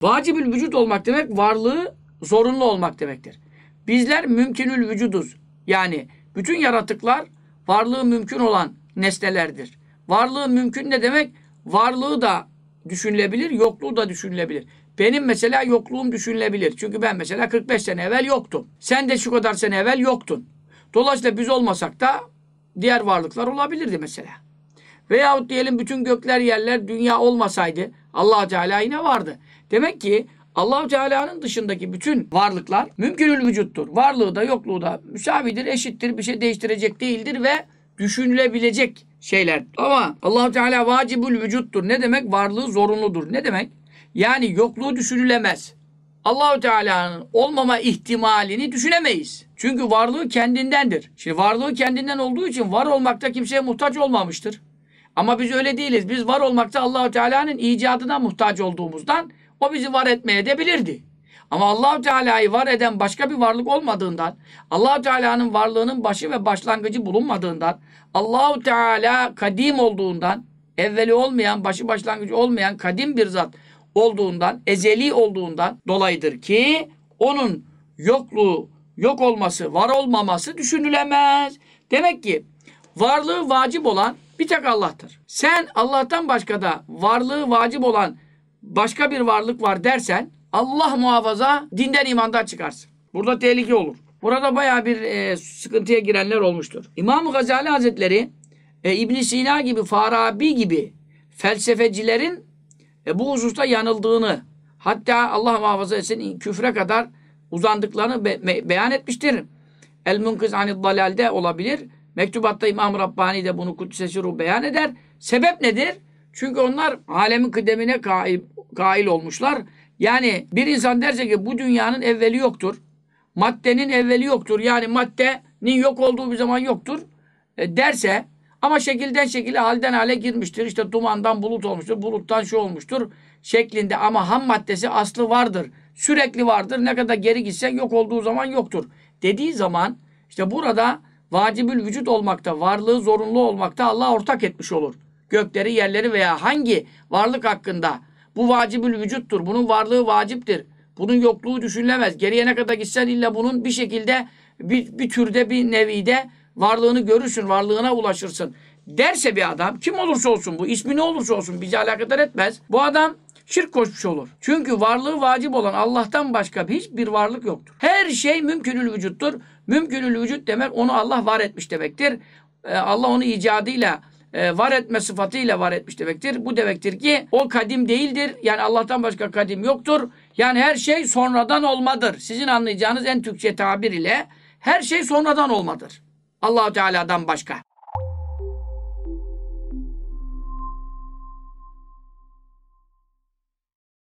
Vacibül vücut olmak demek varlığı zorunlu olmak demektir. Bizler mümkünül vücuduz. Yani bütün yaratıklar varlığı mümkün olan nesnelerdir. Varlığı mümkün ne demek? Varlığı da düşünülebilir, yokluğu da düşünülebilir. Benim mesela yokluğum düşünülebilir. Çünkü ben mesela 45 sene evvel yoktum. Sen de şu kadar sene evvel yoktun. Dolayısıyla biz olmasak da diğer varlıklar olabilirdi mesela. Veyahut diyelim bütün gökler, yerler, dünya olmasaydı Allah Teala yine vardı. Demek ki Allah Teala'nın dışındaki bütün varlıklar mümkünül vücuttur. Varlığı da yokluğu da müsavidir, eşittir, bir şey değiştirecek değildir ve düşünülebilecek şeyler. Ama Allah Teala vacibül vücuttur. Ne demek? Varlığı zorunludur. Ne demek? Yani yokluğu düşünülemez. Allah Teala'nın olmama ihtimalini düşünemeyiz. Çünkü varlığı kendindendir. Şimdi varlığı kendinden olduğu için var olmakta kimseye muhtaç olmamıştır. Ama biz öyle değiliz. Biz var olmakta Allah Teala'nın icadına muhtaç olduğumuzdan o bizi var etmeye de bilirdi. Ama Allah Teala'yı var eden başka bir varlık olmadığından, Allah Teala'nın varlığının başı ve başlangıcı bulunmadığından, Allah Teala kadim olduğundan, evveli olmayan, başı başlangıcı olmayan kadim bir zat olduğundan, ezeli olduğundan dolayıdır ki onun yokluğu, yok olması, var olmaması düşünülemez. Demek ki varlığı vacip olan bir tek Allah'tır. Sen Allah'tan başka da varlığı vacip olan başka bir varlık var dersen Allah muhafaza dinden imandan çıkarsın. Burada tehlike olur. Burada bayağı bir sıkıntıya girenler olmuştur. İmam-ı Gazali Hazretleri İbn Sina gibi, Farabi gibi felsefecilerin bu hususta yanıldığını, hatta Allah muhafaza etsin küfre kadar uzandıklarını beyan etmiştir. El-Munkiz Anid-Dalal'de olabilir. Mektubatta İmam Rabbani de bunu Kuddisesi beyan eder. Sebep nedir? Çünkü onlar alemin kıdemine kail olmuşlar. Yani bir insan derse ki bu dünyanın evveli yoktur. Maddenin evveli yoktur. Yani maddenin yok olduğu bir zaman yoktur derse ama şekilden şekile, halden hale girmiştir. İşte dumandan bulut olmuştur. Buluttan şu olmuştur şeklinde ama ham maddesi aslı vardır. Sürekli vardır. Ne kadar geri gitsen yok olduğu zaman yoktur. Dediği zaman işte burada vacibül vücut olmakta, varlığı zorunlu olmakta Allah ortak etmiş olur. Gökleri, yerleri veya hangi varlık hakkında bu vacibül vücuttur. Bunun varlığı vaciptir. Bunun yokluğu düşünülemez. Geriye ne kadar gitsen illa bunun bir şekilde bir türde bir nevide varlığını görürsün, varlığına ulaşırsın. Derse bir adam kim olursa olsun bu ismi ne olursa olsun bizi alakadar etmez. Bu adam şirk koşmuş olur. Çünkü varlığı vacip olan Allah'tan başka hiçbir varlık yoktur. Her şey mümkünül vücuttur. Mümkünül vücut demek onu Allah var etmiş demektir. Allah onu icadıyla var etme sıfatıyla var etmiş demektir. Bu demektir ki o kadim değildir. Yani Allah'tan başka kadim yoktur. Yani her şey sonradan olmadır. Sizin anlayacağınız en Türkçe tabir ile her şey sonradan olmadır. Allah-u Teala'dan başka.